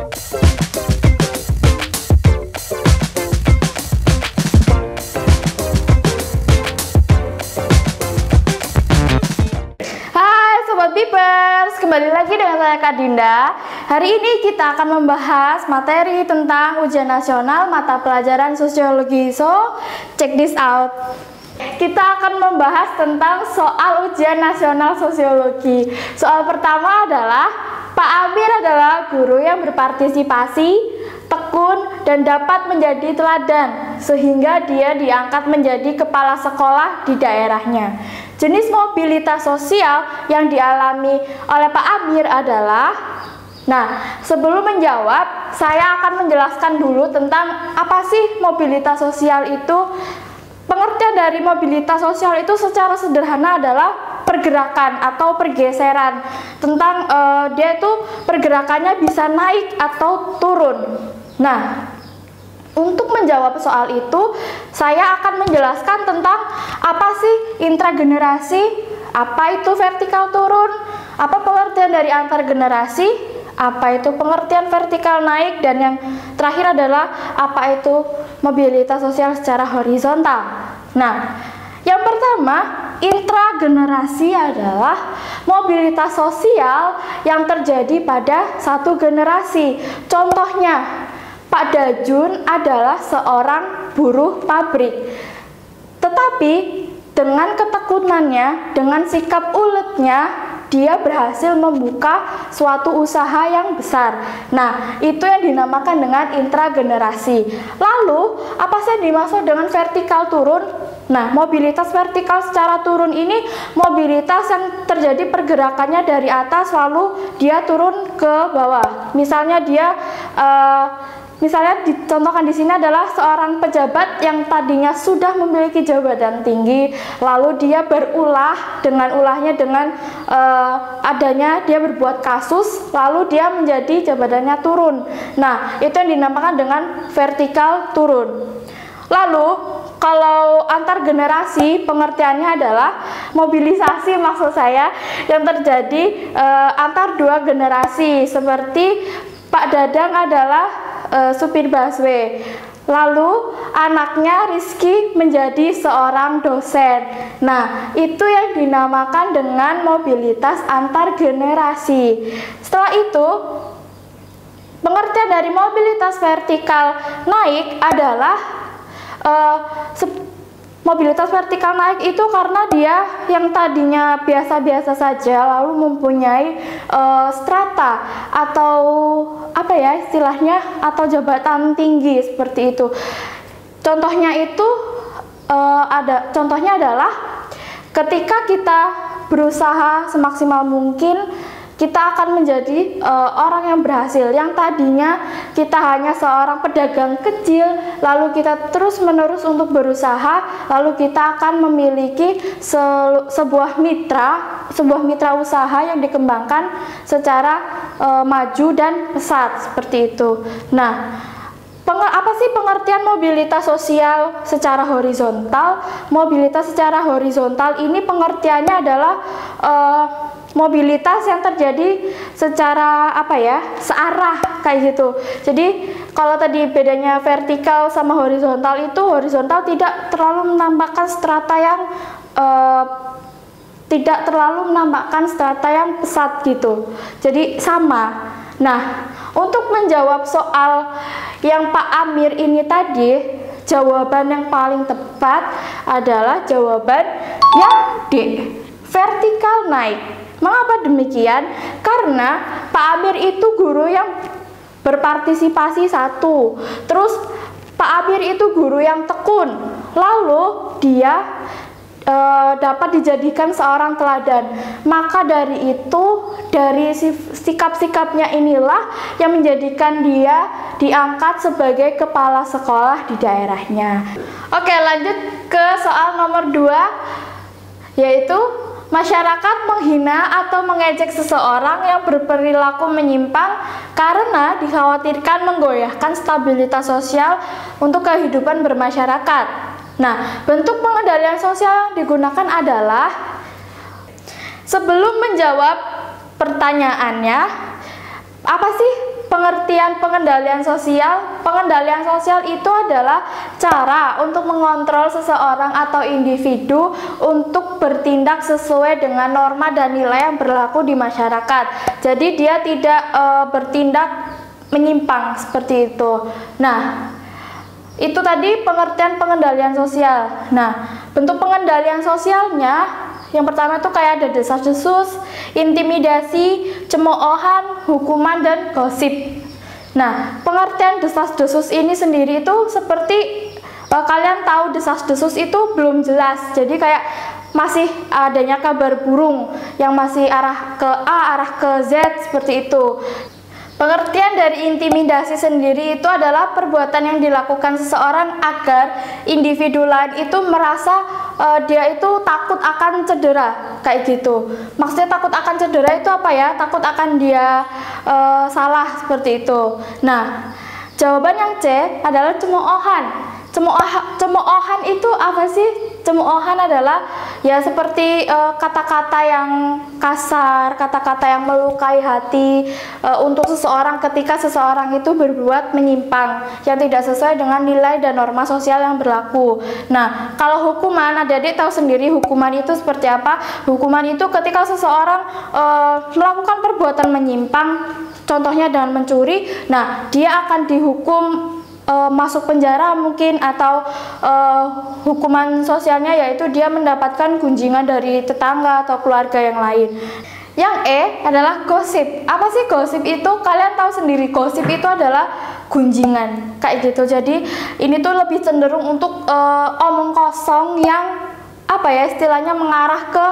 Sobat Pipers, kembali lagi dengan saya Kak Dinda. Hari ini kita akan membahas materi tentang ujian nasional mata pelajaran sosiologi. So, check this out. Kita akan membahas tentang soal ujian nasional sosiologi. Soal pertama adalah, Pak Amir adalah guru yang berpartisipasi, tekun, dan dapat menjadi teladan, sehingga dia diangkat menjadi kepala sekolah di daerahnya. Jenis mobilitas sosial yang dialami oleh Pak Amir adalah, sebelum menjawab, saya akan menjelaskan dulu tentang apa sih mobilitas sosial itu. Pengertian dari mobilitas sosial itu secara sederhana adalah pergerakan atau pergeseran. Tentang dia itu pergerakannya bisa naik atau turun. Untuk menjawab soal itu, saya akan menjelaskan tentang apa sih intragenerasi, apa itu vertikal turun, apa pengertian dari antar generasi, apa itu pengertian vertikal naik, dan yang terakhir adalah apa itu mobilitas sosial secara horizontal. Yang pertama, intragenerasi adalah mobilitas sosial yang terjadi pada satu generasi. Contohnya, Pak Dajun adalah seorang buruh pabrik, tetapi dengan ketekunannya, dengan sikap uletnya, dia berhasil membuka suatu usaha yang besar. Itu yang dinamakan dengan intragenerasi. Lalu, apa sih yang dimaksud dengan vertikal turun? Mobilitas vertikal secara turun ini mobilitas yang terjadi pergerakannya dari atas lalu dia turun ke bawah. Misalnya dicontohkan di sini adalah seorang pejabat yang tadinya sudah memiliki jabatan tinggi, lalu dia berulah dengan adanya dia berbuat kasus, lalu dia menjadi jabatannya turun. Itu yang dinamakan dengan vertikal turun. Lalu kalau antar generasi pengertiannya adalah mobilisasi maksud saya yang terjadi antar dua generasi, seperti Pak Dadang adalah supir busway, lalu anaknya Rizky menjadi seorang dosen. Itu yang dinamakan dengan mobilitas antar generasi. Setelah itu, pengertian dari mobilitas vertikal naik adalah mobilitas vertikal naik itu karena dia yang tadinya biasa-biasa saja lalu mempunyai strata atau atau jabatan tinggi seperti itu. Contohnya adalah ketika kita berusaha semaksimal mungkin, kita akan menjadi orang yang berhasil. Yang tadinya kita hanya seorang pedagang kecil, lalu kita terus-menerus untuk berusaha, lalu kita akan memiliki sebuah mitra usaha yang dikembangkan secara maju dan pesat seperti itu. Apa sih pengertian mobilitas sosial secara horizontal? Mobilitas secara horizontal ini pengertiannya adalah mobilitas yang terjadi secara searah kayak gitu. Jadi kalau tadi bedanya vertikal sama horizontal itu, horizontal tidak terlalu menampakkan strata yang pesat gitu. Jadi sama. Untuk menjawab soal yang Pak Amir ini tadi, jawaban yang paling tepat adalah jawaban yang D, vertikal naik. Mengapa demikian? Karena Pak Amir itu guru yang berpartisipasi satu, terus Pak Amir itu guru yang tekun, lalu dia dapat dijadikan seorang teladan. Maka dari itu, dari sikap-sikapnya inilah yang menjadikan dia diangkat sebagai kepala sekolah di daerahnya. Oke, lanjut ke soal nomor 2, yaitu masyarakat menghina atau mengejek seseorang yang berperilaku menyimpang karena dikhawatirkan menggoyahkan stabilitas sosial untuk kehidupan bermasyarakat. Bentuk pengendalian sosial yang digunakan adalah, sebelum menjawab pertanyaannya, apa sih pengertian pengendalian sosial. Pengendalian sosial itu adalah cara untuk mengontrol seseorang atau individu untuk bertindak sesuai dengan norma dan nilai yang berlaku di masyarakat. Jadi dia tidak bertindak menyimpang seperti itu. Nah, itu tadi pengertian pengendalian sosial. Nah, bentuk pengendalian sosialnya yang pertama itu kayak ada desas-desus, intimidasi, cemoohan, hukuman, dan gosip. Nah, pengertian desas-desus ini sendiri itu seperti kalian tahu desas-desus itu belum jelas. Jadi kayak masih adanya kabar burung yang masih arah ke A, arah ke Z seperti itu. Pengertian dari intimidasi sendiri itu adalah perbuatan yang dilakukan seseorang agar individu lain itu merasa dia itu takut akan cedera, kayak gitu. Maksudnya takut akan cedera itu apa ya? Takut akan dia salah seperti itu. Nah, jawaban yang C adalah cemoohan. Cemoohan itu apa sih? Cemoohan adalah ya seperti kata-kata yang kasar, kata-kata yang melukai hati untuk seseorang ketika seseorang itu berbuat menyimpang yang tidak sesuai dengan nilai dan norma sosial yang berlaku. Nah, kalau hukuman, adik-adik tahu sendiri hukuman itu seperti apa? Hukuman itu ketika seseorang melakukan perbuatan menyimpang, contohnya dengan mencuri, nah dia akan dihukum masuk penjara mungkin, atau hukuman sosialnya yaitu dia mendapatkan gunjingan dari tetangga atau keluarga yang lain. Yang E adalah gosip. Apa sih gosip itu? Kalian tahu sendiri, gosip itu adalah gunjingan kayak gitu. Jadi ini tuh lebih cenderung untuk omong kosong yang apa ya istilahnya mengarah ke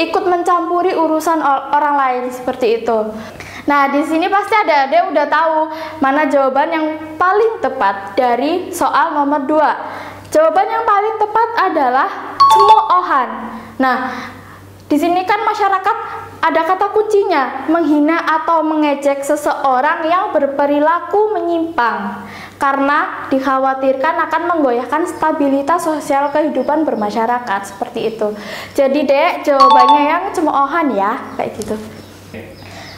ikut mencampuri urusan orang lain seperti itu. Nah, di sini pasti adik-adik udah tahu mana jawaban yang paling tepat dari soal nomor 2. Jawaban yang paling tepat adalah cemoohan. Nah, di sini kan masyarakat ada kata kuncinya, menghina atau mengejek seseorang yang berperilaku menyimpang karena dikhawatirkan akan menggoyahkan stabilitas sosial kehidupan bermasyarakat seperti itu. Jadi, Dek, jawabannya yang cemoohan ya, kayak gitu.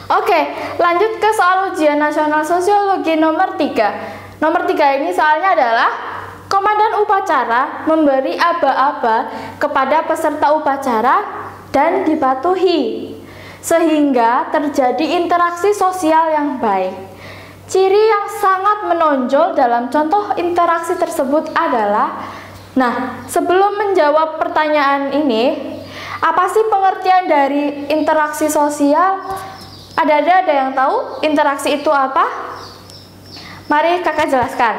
Oke, lanjut ke soal ujian nasional sosiologi nomor 3. Nomor 3 ini soalnya adalah komandan upacara memberi aba-aba kepada peserta upacara dan dipatuhi sehingga terjadi interaksi sosial yang baik. Ciri yang sangat menonjol dalam contoh interaksi tersebut adalah, nah, sebelum menjawab pertanyaan ini, apa sih pengertian dari interaksi sosial? Ada yang tahu interaksi itu apa? Mari kakak jelaskan.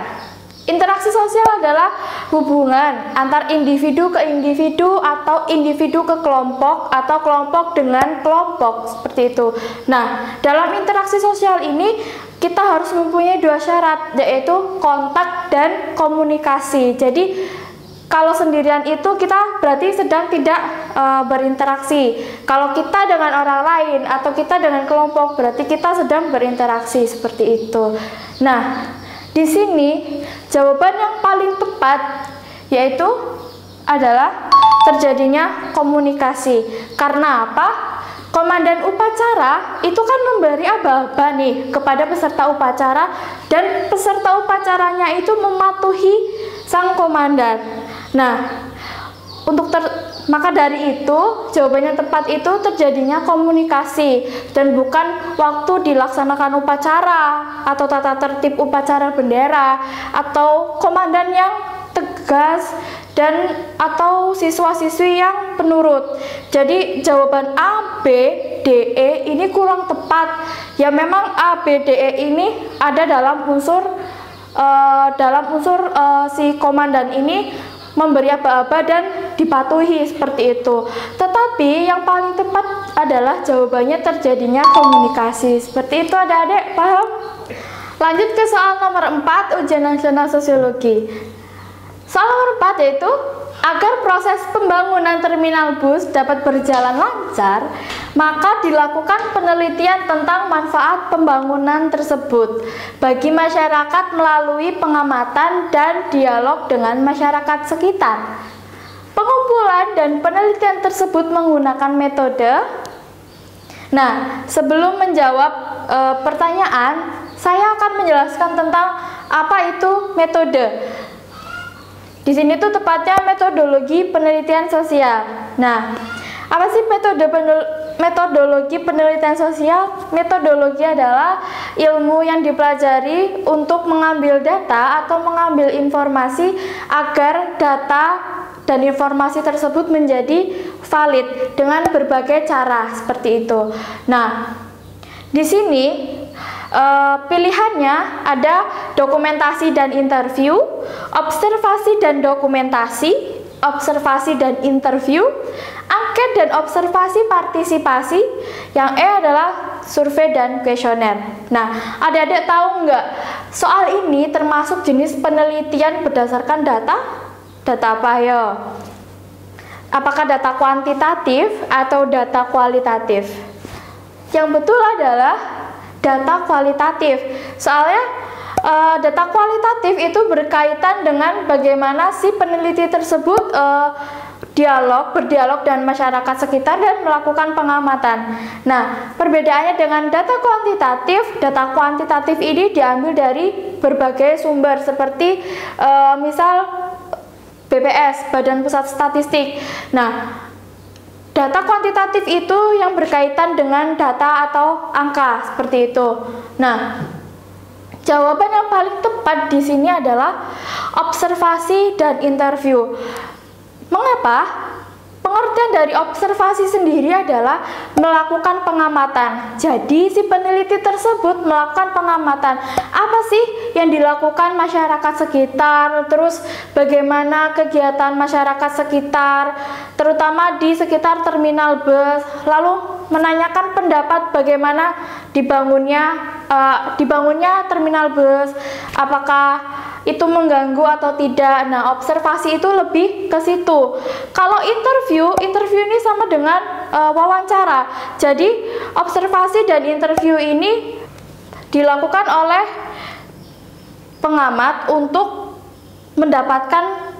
Interaksi sosial adalah hubungan antar individu ke individu atau individu ke kelompok atau kelompok dengan kelompok seperti itu. Nah, dalam interaksi sosial ini kita harus mempunyai 2 syarat, yaitu kontak dan komunikasi. Jadi kalau sendirian itu kita berarti sedang tidak berinteraksi. Kalau kita dengan orang lain atau kita dengan kelompok berarti kita sedang berinteraksi seperti itu. Nah, di sini jawaban yang paling tepat yaitu adalah terjadinya komunikasi. Karena apa? Komandan upacara itu kan memberi aba-aba nih kepada peserta upacara dan peserta upacaranya itu mematuhi sang komandan. Nah, maka dari itu jawabannya tepat itu terjadinya komunikasi dan bukan waktu dilaksanakan upacara atau tata tertib upacara bendera atau komandan yang tegas dan atau siswa-siswi yang penurut. Jadi jawaban A, B, D, E ini kurang tepat. Ya memang A, B, D, E ini ada dalam unsur si komandan ini memberi aba-aba dan dipatuhi seperti itu. Tetapi yang paling tepat adalah jawabannya terjadinya komunikasi. Seperti itu adik-adik, paham? Lanjut ke soal nomor 4 ujian nasional sosiologi. Soal nomor 4 yaitu agar proses pembangunan terminal bus dapat berjalan lancar, maka dilakukan penelitian tentang manfaat pembangunan tersebut bagi masyarakat melalui pengamatan dan dialog dengan masyarakat sekitar. Pengumpulan dan penelitian tersebut menggunakan metode. Nah, sebelum menjawab pertanyaan, saya akan menjelaskan tentang apa itu metode. Di sini tuh tepatnya metodologi penelitian sosial. Nah, apa sih metodologi penelitian sosial? Metodologi adalah ilmu yang dipelajari untuk mengambil data atau mengambil informasi agar data dan informasi tersebut menjadi valid dengan berbagai cara seperti itu. Nah, di sini pilihannya ada dokumentasi dan interview, observasi dan dokumentasi, observasi dan interview, angket dan observasi partisipasi, yang E adalah survei dan kuesioner. Nah, adik-adik tahu nggak, soal ini termasuk jenis penelitian berdasarkan data? Data apa ya? Apakah data kuantitatif atau data kualitatif? Yang betul adalah data kualitatif. Soalnya data kualitatif itu berkaitan dengan bagaimana si peneliti tersebut berdialog dengan masyarakat sekitar dan melakukan pengamatan. Nah, perbedaannya dengan data kuantitatif ini diambil dari berbagai sumber seperti misal BPS, Badan Pusat Statistik. Nah, data kuantitatif itu yang berkaitan dengan data atau angka seperti itu. Nah, jawaban yang paling tepat di sini adalah observasi dan interview. Mengapa? Pengertian dari observasi sendiri adalah melakukan pengamatan. Jadi si peneliti tersebut melakukan pengamatan. Apa sih yang dilakukan masyarakat sekitar, terus bagaimana kegiatan masyarakat sekitar, terutama di sekitar terminal bus, lalu menanyakan pendapat bagaimana dibangunnya terminal bus, apakah itu mengganggu atau tidak. Nah, observasi itu lebih ke situ. Kalau interview ini sama dengan wawancara. Jadi observasi dan interview ini dilakukan oleh pengamat untuk mendapatkan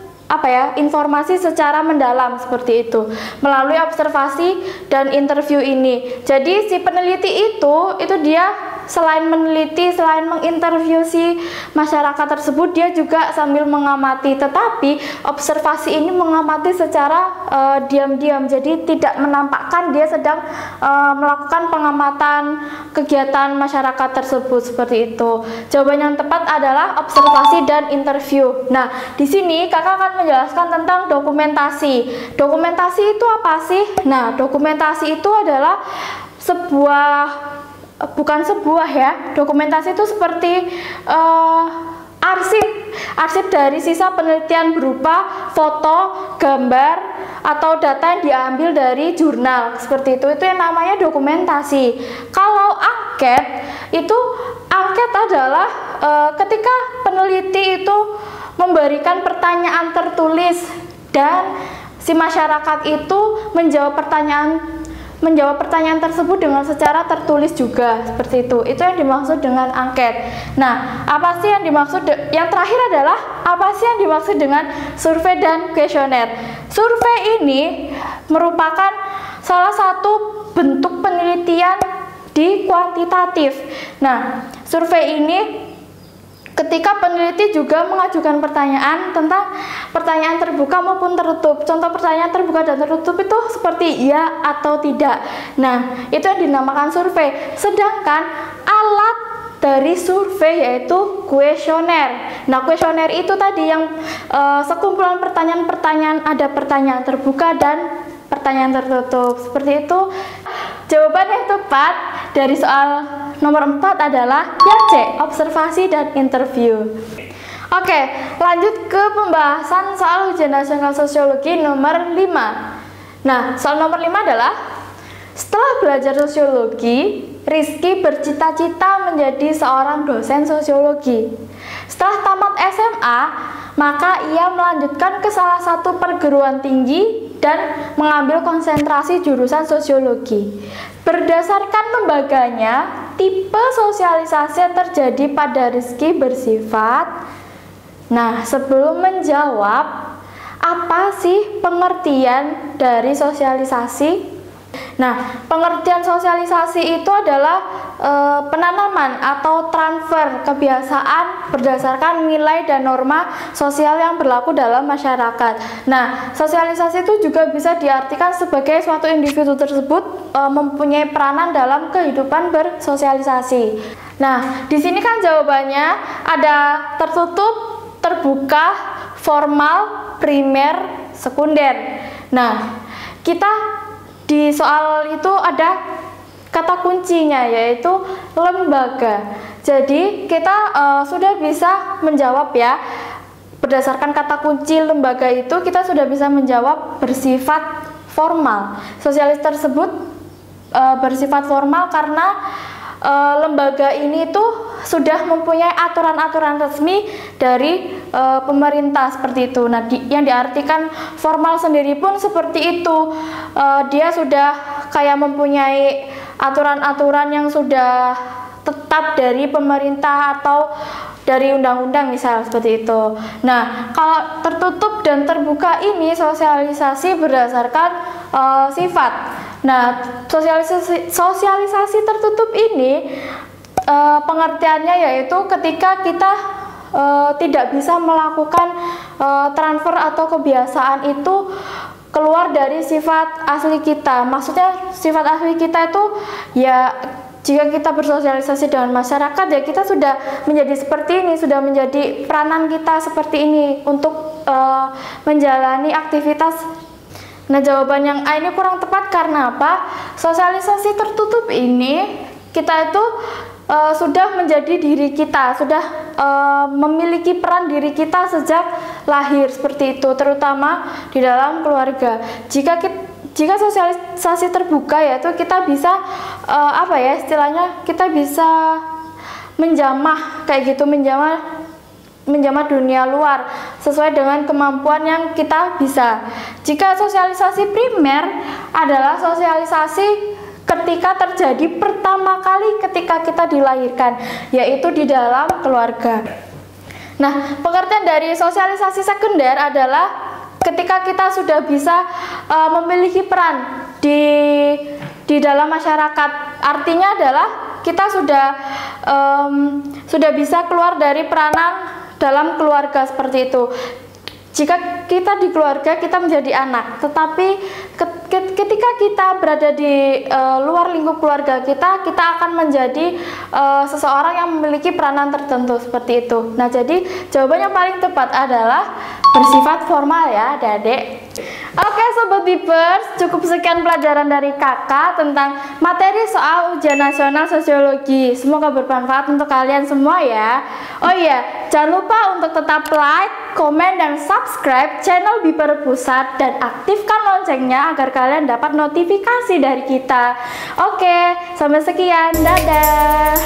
informasi secara mendalam seperti itu melalui observasi dan interview ini. Jadi si peneliti itu dia selain meneliti, selain menginterview si masyarakat tersebut, dia juga sambil mengamati. Tetapi observasi ini mengamati secara diam-diam, jadi tidak menampakkan dia sedang melakukan pengamatan kegiatan masyarakat tersebut seperti itu. Jawaban yang tepat adalah observasi dan interview. Nah, di sini kakak akan menjelaskan tentang dokumentasi. Dokumentasi itu apa sih? Nah, dokumentasi itu adalah dokumentasi itu seperti arsip dari sisa penelitian berupa foto, gambar, atau data yang diambil dari jurnal seperti itu yang namanya dokumentasi. Kalau angket adalah ketika peneliti itu memberikan pertanyaan tertulis dan si masyarakat itu menjawab pertanyaan tersebut dengan secara tertulis juga seperti itu. Itu yang dimaksud dengan angket. Nah, apa sih yang dimaksud? Yang terakhir adalah apa sih yang dimaksud dengan survei dan kuesioner? Survei ini merupakan salah satu bentuk penelitian di kuantitatif. Nah, survei ini ketika peneliti juga mengajukan pertanyaan tentang pertanyaan terbuka maupun tertutup. Contoh pertanyaan terbuka dan tertutup itu seperti ya atau tidak. Nah, itu yang dinamakan survei. Sedangkan alat dari survei yaitu kuesioner. Nah, kuesioner itu tadi yang sekumpulan pertanyaan-pertanyaan, ada pertanyaan terbuka dan pertanyaan tertutup. Seperti itu. Jawaban yang tepat dari soal nomor 4 adalah yang C, observasi dan interview. Oke, lanjut ke pembahasan soal ujian nasional sosiologi nomor 5. Nah, soal nomor 5 adalah setelah belajar sosiologi, Rizky bercita-cita menjadi seorang dosen sosiologi. Setelah tamat SMA, maka ia melanjutkan ke salah satu perguruan tinggi dan mengambil konsentrasi jurusan sosiologi. Berdasarkan lembaganya, tipe sosialisasi yang terjadi pada Rizky bersifat. Nah, sebelum menjawab, apa sih pengertian dari sosialisasi? Nah, pengertian sosialisasi itu adalah penanaman atau transfer kebiasaan berdasarkan nilai dan norma sosial yang berlaku dalam masyarakat. Nah, sosialisasi itu juga bisa diartikan sebagai suatu individu tersebut mempunyai peranan dalam kehidupan bersosialisasi. Nah, di sini kan jawabannya ada tertutup, terbuka, formal, primer, sekunder. Nah, kita di soal itu ada kata kuncinya yaitu lembaga. Jadi kita sudah bisa menjawab ya, berdasarkan kata kunci lembaga itu kita sudah bisa menjawab bersifat formal. Sosialis tersebut bersifat formal karena lembaga ini tuh sudah mempunyai aturan-aturan resmi dari pemerintah seperti itu. Nah, yang diartikan formal sendiri pun seperti itu. Dia sudah kayak mempunyai aturan-aturan yang sudah tetap dari pemerintah atau dari undang-undang misal seperti itu. Nah, kalau tertutup dan terbuka ini sosialisasi berdasarkan sifat. Nah, sosialisasi tertutup ini pengertiannya yaitu ketika kita tidak bisa melakukan transfer atau kebiasaan itu keluar dari sifat asli kita. Maksudnya sifat asli kita itu ya jika kita bersosialisasi dengan masyarakat ya kita sudah menjadi seperti ini, sudah menjadi peranan kita seperti ini untuk menjalani aktivitas. Nah, jawaban yang A ini kurang tepat karena apa? Sosialisasi tertutup ini kita itu sudah menjadi diri kita, sudah memiliki peran diri kita sejak lahir seperti itu, terutama di dalam keluarga. Jika sosialisasi terbuka yaitu kita bisa apa ya istilahnya, kita bisa menjamah kayak gitu, menjamah dunia luar sesuai dengan kemampuan yang kita bisa. Jika sosialisasi primer adalah sosialisasi ketika terjadi pertama kali ketika kita dilahirkan, yaitu di dalam keluarga. Nah, pengertian dari sosialisasi sekunder adalah ketika kita sudah bisa memiliki peran di dalam masyarakat. Artinya adalah kita sudah bisa keluar dari peranan dalam keluarga seperti itu. Jika kita di keluarga kita menjadi anak, tetapi ketika kita berada di luar lingkup keluarga kita akan menjadi seseorang yang memiliki peranan tertentu seperti itu. Nah, jadi jawaban yang paling tepat adalah bersifat formal ya adik-adik. Oke Sobat Bibers, cukup sekian pelajaran dari kakak tentang materi soal ujian nasional sosiologi. Semoga bermanfaat untuk kalian semua ya. Oh iya, jangan lupa untuk tetap like, komen, dan subscribe channel Biper Pusat dan aktifkan loncengnya agar kalian dapat notifikasi dari kita. Oke, sampai sekian, dadah.